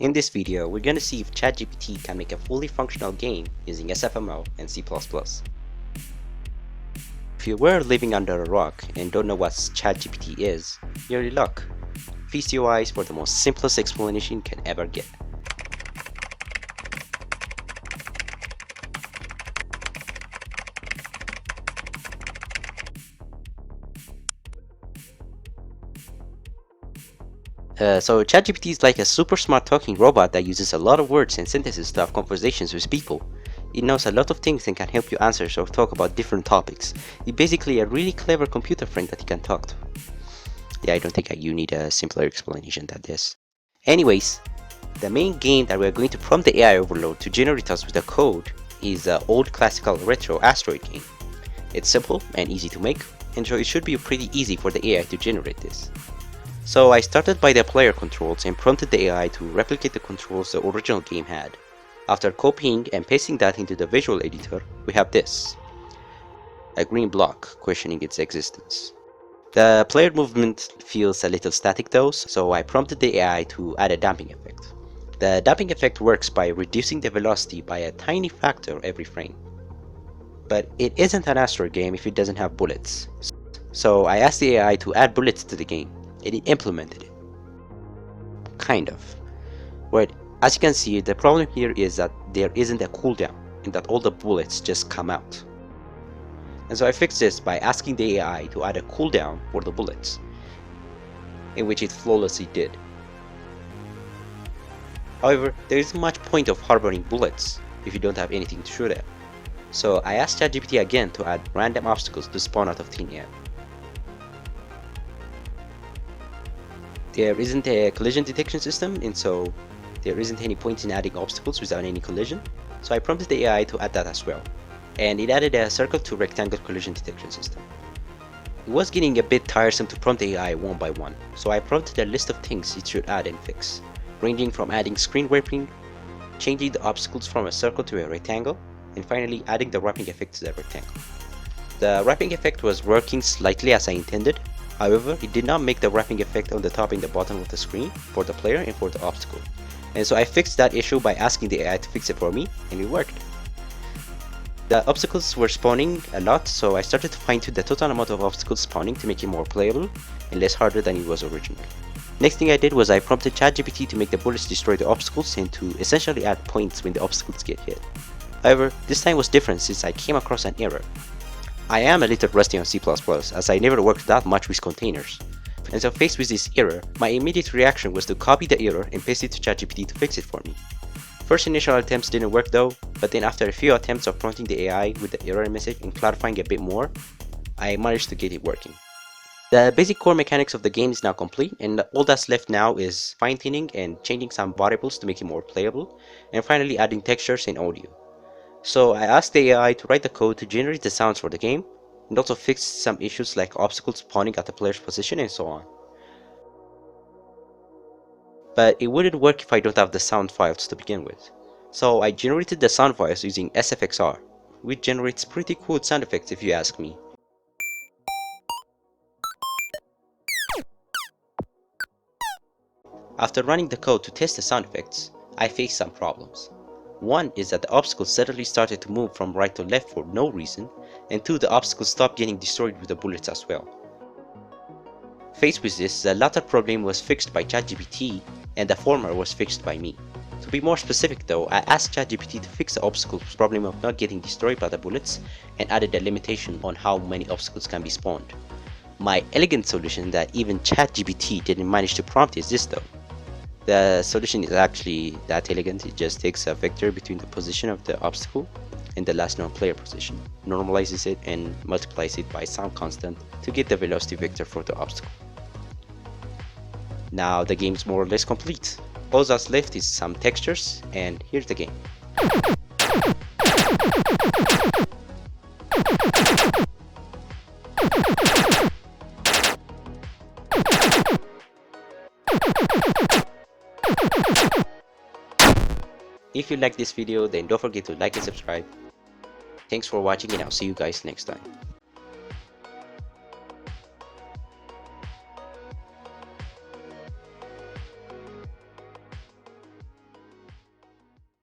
In this video, we're going to see if ChatGPT can make a fully functional game using SFML and C++. If you were living under a rock and don't know what ChatGPT is, you're in luck. Feast your eyes for the most simplest explanation you can ever get. So ChatGPT is like a super smart talking robot that uses a lot of words and sentences to have conversations with people. It knows a lot of things and can help you answer or talk about different topics. It's basically a really clever computer friend that you can talk to. Yeah, I don't think you need a simpler explanation than this. Anyways, the main game that we're going to prompt the AI overload to generate us with the code is an old classical retro asteroid game. It's simple and easy to make, and so it should be pretty easy for the AI to generate this. So I started by the player controls and prompted the AI to replicate the controls the original game had. After copying and pasting that into the visual editor, we have this. A green block questioning its existence. The player movement feels a little static though, so I prompted the AI to add a damping effect. The damping effect works by reducing the velocity by a tiny factor every frame. But it isn't an asteroid game if it doesn't have bullets. So I asked the AI to add bullets to the game, and it implemented it. Kind of. But as you can see, the problem here is that there isn't a cooldown, and that all the bullets just come out. And so I fixed this by asking the AI to add a cooldown for the bullets, in which it flawlessly did. However, there isn't much point of harboring bullets if you don't have anything to shoot at. So I asked ChatGPT again to add random obstacles to spawn out of thin air. There isn't a collision detection system, and so there isn't any point in adding obstacles without any collision, so I prompted the AI to add that as well, and it added a circle to rectangle collision detection system. It was getting a bit tiresome to prompt the AI one by one, so I prompted a list of things it should add and fix, ranging from adding screen wrapping, changing the obstacles from a circle to a rectangle, and finally adding the wrapping effect to the rectangle. The wrapping effect was working slightly as I intended. However, it did not make the wrapping effect on the top and the bottom of the screen for the player and for the obstacle. And so I fixed that issue by asking the AI to fix it for me, and it worked. The obstacles were spawning a lot, so I started to fine-tune the total amount of obstacles spawning to make it more playable and less harder than it was originally. Next thing I did was I prompted ChatGPT to make the bullets destroy the obstacles and to essentially add points when the obstacles get hit. However, this time was different since I came across an error. I am a little rusty on C++ as I never worked that much with containers, and so faced with this error, my immediate reaction was to copy the error and paste it to ChatGPT to fix it for me. First initial attempts didn't work though, but then after a few attempts of prompting the AI with the error message and clarifying a bit more, I managed to get it working. The basic core mechanics of the game is now complete, and all that's left now is fine-tuning and changing some variables to make it more playable, and finally adding textures and audio. So I asked the AI to write the code to generate the sounds for the game, and also fix some issues like obstacles spawning at the player's position and so on. But it wouldn't work if I don't have the sound files to begin with. So I generated the sound files using SFXR, which generates pretty cool sound effects if you ask me. After running the code to test the sound effects, I faced some problems. One is that the obstacles suddenly started to move from right to left for no reason, and two, the obstacles stopped getting destroyed with the bullets as well. Faced with this, the latter problem was fixed by ChatGPT, and the former was fixed by me. To be more specific though, I asked ChatGPT to fix the obstacles problem of not getting destroyed by the bullets, and added a limitation on how many obstacles can be spawned. My elegant solution that even ChatGPT didn't manage to prompt is this though. The solution is actually that elegant. It just takes a vector between the position of the obstacle and the last known player position, normalizes it and multiplies it by some constant to get the velocity vector for the obstacle. Now the game is more or less complete. All that's left is some textures, and here's the game. If you like this video, then don't forget to like and subscribe. Thanks for watching, and I'll see you guys next time.